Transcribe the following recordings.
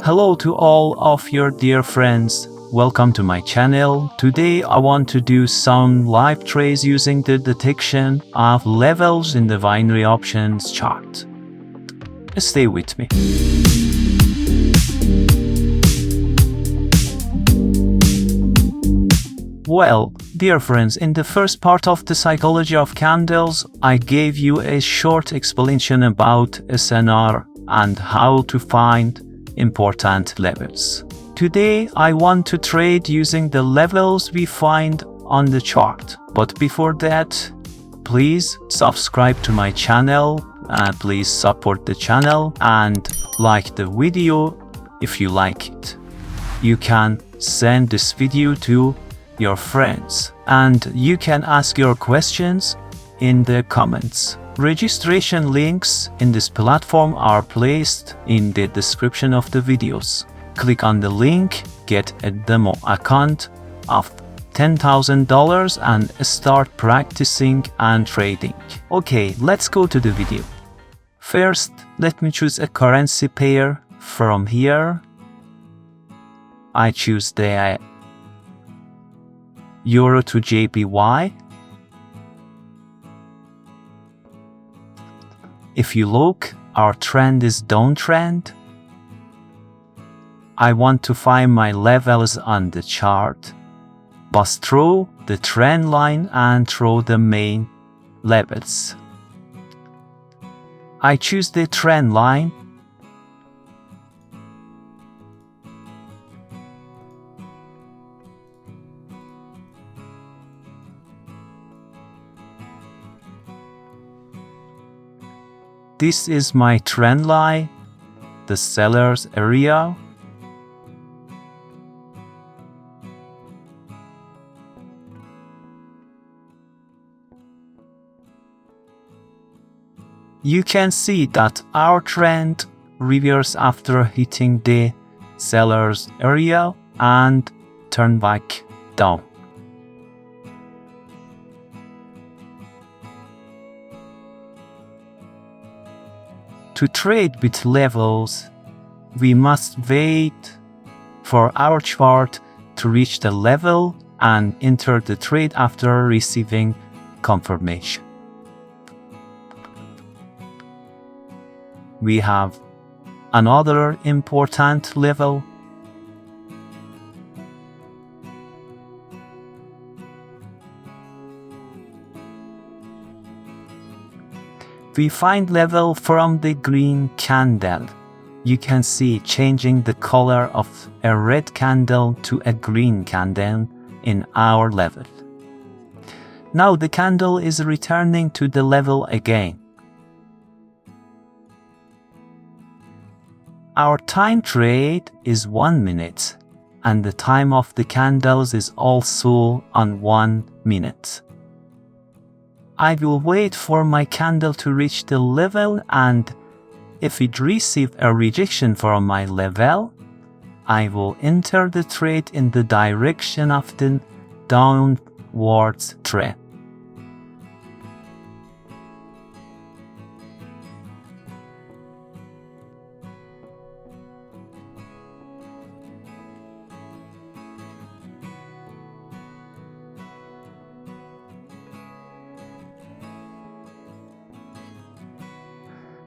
Hello to all of your dear friends. Welcome to my channel. Today I want to do some live trades using the detection of levels in the binary options chart. Stay with me. Well, dear friends, in the first part of the psychology of candles, I gave you a short explanation about SNR and how to find important levels. Today, I want to trade using the levels we find on the chart. But before that, please subscribe to my channel and please support the channel and like the video if you like it. You can send this video to your friends and you can ask your questions in the comments. Registration links in this platform are placed in the description of the videos. Click on the link, get a demo account of $10,000 and start practicing and trading. Okay, let's go to the video. First, let me choose a currency pair from here. I choose the Euro to JPY. If you look, our trend is downtrend. I want to find my levels on the chart. Bust through the trend line and through the main levels. I choose the trend line. This is my trend line, the seller's area. You can see that our trend reversed after hitting the seller's area and turn back down. To trade with levels, we must wait for our chart to reach the level and enter the trade after receiving confirmation. We have another important level. We find level from the green candle. You can see changing the color of a red candle to a green candle in our level. Now the candle is returning to the level again. Our time trade is 1 minute and the time of the candles is also on 1 minute. I will wait for my candle to reach the level, and if it receives a rejection from my level, I will enter the trade in the direction of the downwards trend.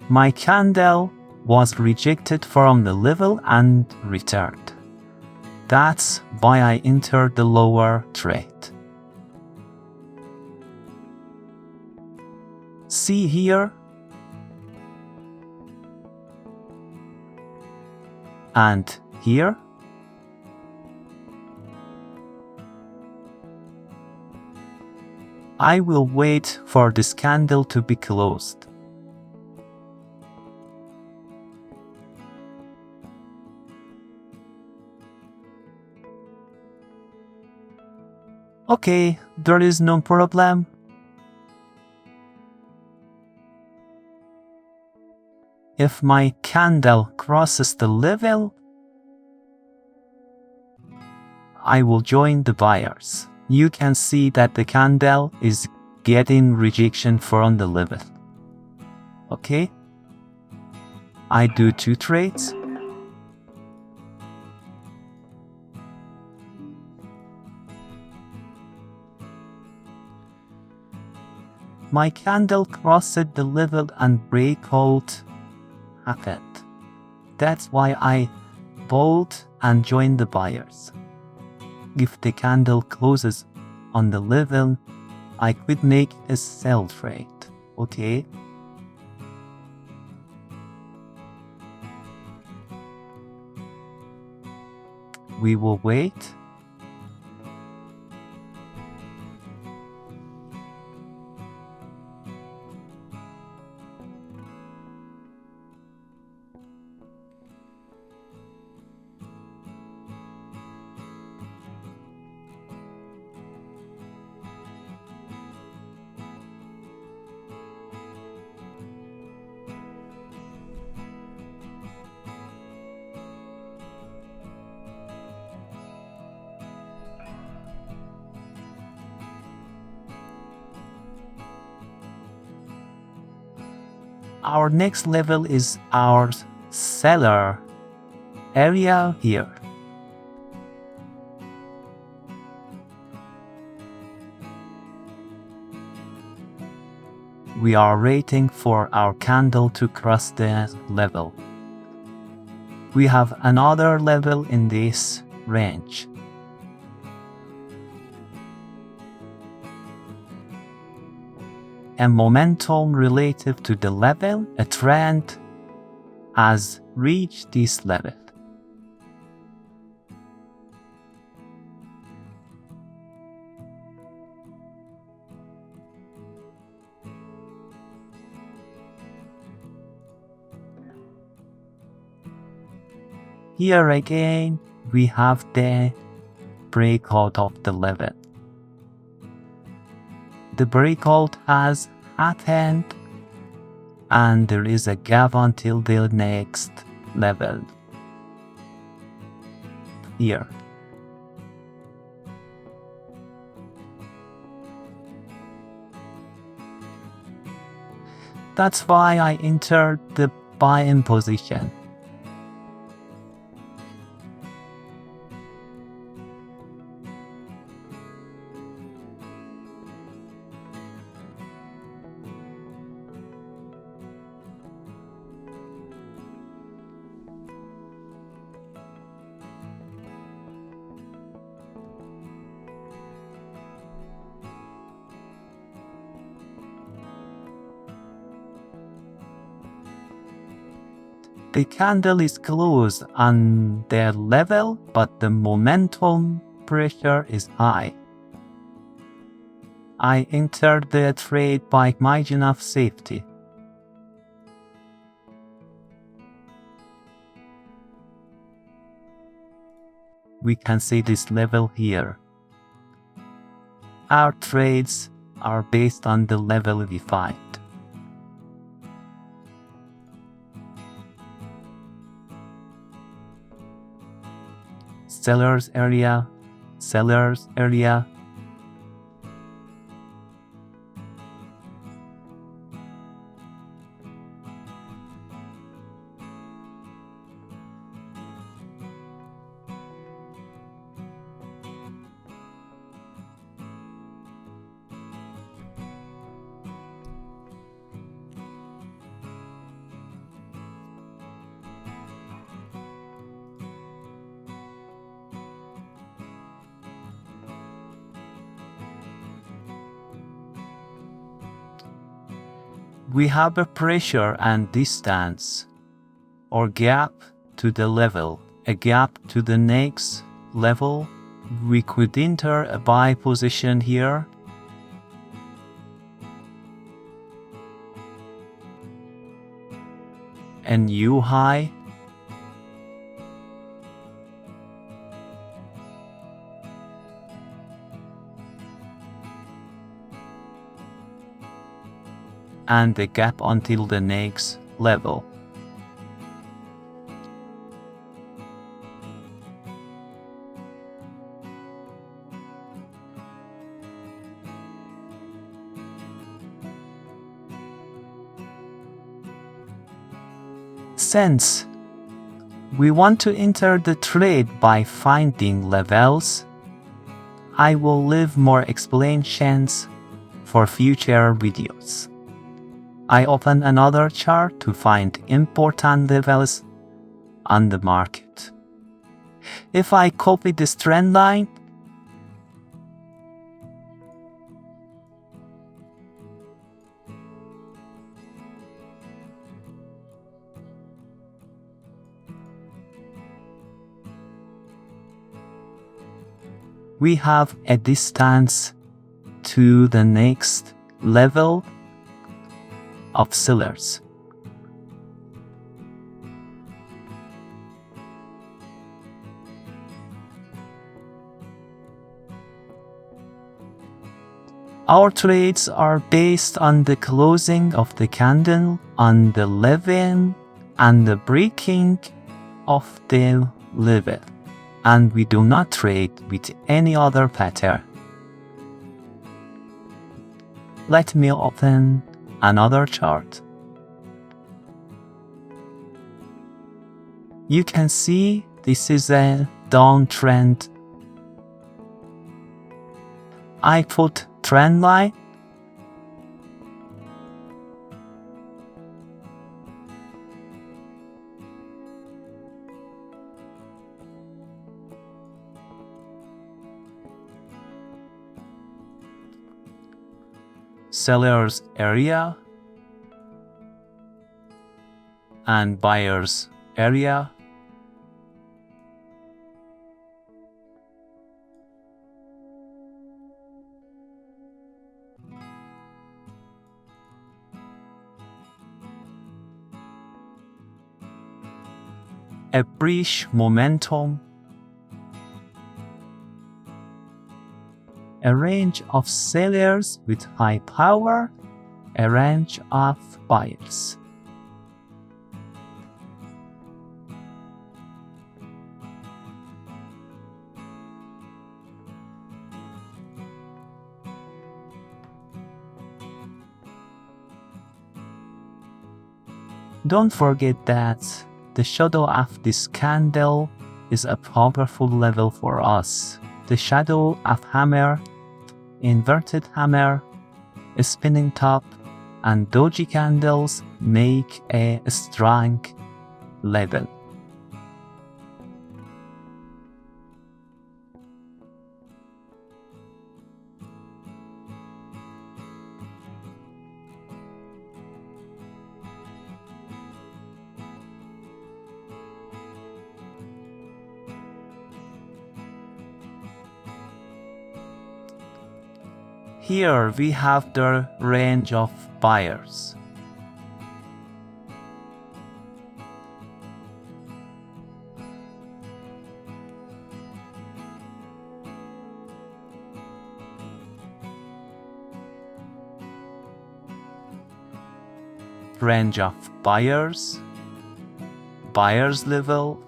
My candle was rejected from the level and returned. That's why I entered the lower trade. See here? And here? I will wait for this candle to be closed. Okay, there is no problem. If my candle crosses the level, I will join the buyers. You can see that the candle is getting rejection from the level. Okay, I do 2 trades. my candle crossed the level and breakout happened. That's why I bought and joined the buyers. If the candle closes on the level, I could make a sell trade. Okay? We will wait. Our next level is our seller area here. We are waiting for our candle to cross the level. We have another level in this range. A momentum relative to the level, a trend has reached this level. Here again, we have the breakout of the level. The breakout has happened and there is a gap until the next level. Here. That's why I entered the buy-in position. The candle is closed on their level, but the momentum pressure is high. I entered the trade by margin of safety. We can see this level here. Our trades are based on the level we find. Sellers area, sellers area. We have a pressure and distance or gap to the level, a gap to the next level. We could enter a buy position here. A new high. And the gap until the next level. Since we want to enter the trade by finding levels, I will leave more explanations for future videos. I open another chart to find important levels on the market. If I copy this trend line, we have a distance to the next level of sellers. Our trades are based on the closing of the candle on the level and the breaking of the level, and we do not trade with any other pattern. Let me open another chart. You can see this is a downtrend. I put trend line. Sellers area and buyers area. A bullish momentum. A range of sellers with high power, a range of buyers. Don't forget that the shadow of this candle is a powerful level for us. The shadow of hammer, inverted hammer, a spinning top, and doji candles make a strong level. Here we have the range of buyers. Range of buyers, buyers level,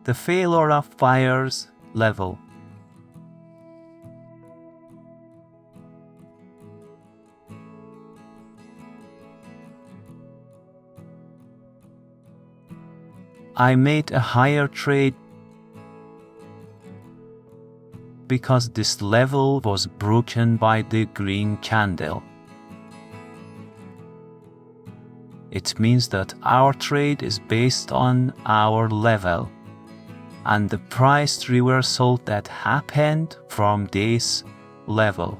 the failure of buyers level. I made a higher trade because this level was broken by the green candle. It means that our trade is based on our level and the price reversal that happened from this level.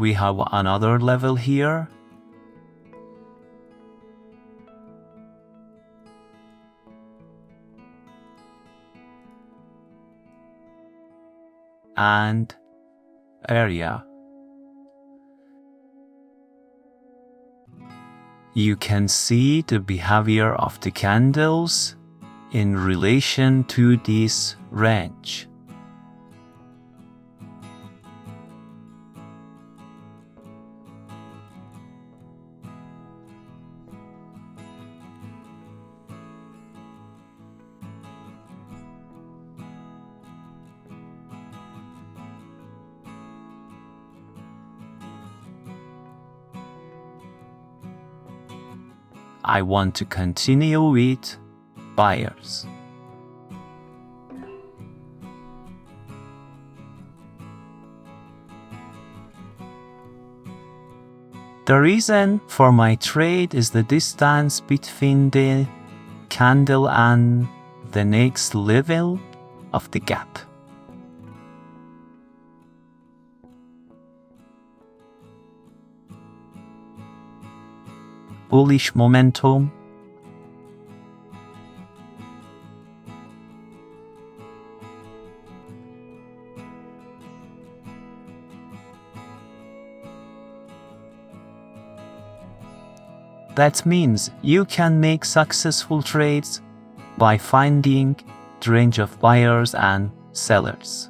we have another level here. And area. You can see the behavior of the candles in relation to this range. I want to continue with buyers. The reason for my trade is the distance between the candle and the next level of the gap. Bullish momentum. That means you can make successful trades by finding the range of buyers and sellers.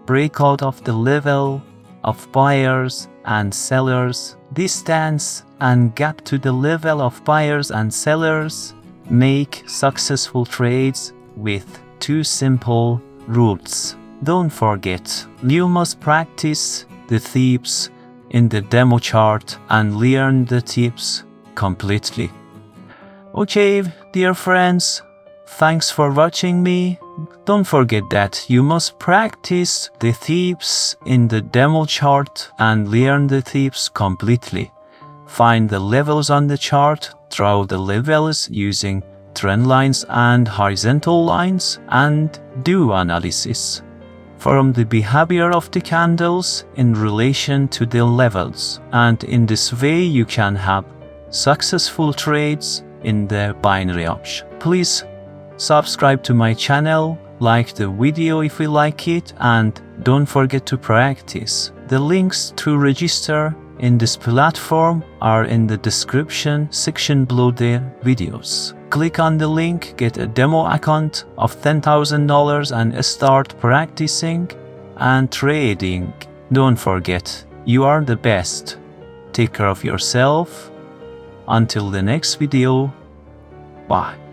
Breakout of the level of buyers and sellers, distance and gap to the level of buyers and sellers. Make successful trades with two simple rules. Don't forget, you must practice the tips in the demo chart and learn the tips completely. Okay, dear friends, thanks for watching me. Don't forget that you must practice the tips in the demo chart and learn the tips completely. Find the levels on the chart, draw the levels using trend lines and horizontal lines, and do analysis from the behavior of the candles in relation to the levels. And in this way you can have successful trades in the binary option. Please subscribe to my channel, like the video if you like it, and don't forget to practice. The links to register in this platform are in the description section below the videos. Click on the link, get a demo account of $10,000 and start practicing and trading. Don't forget, you are the best. Take care of yourself. Until the next video, bye.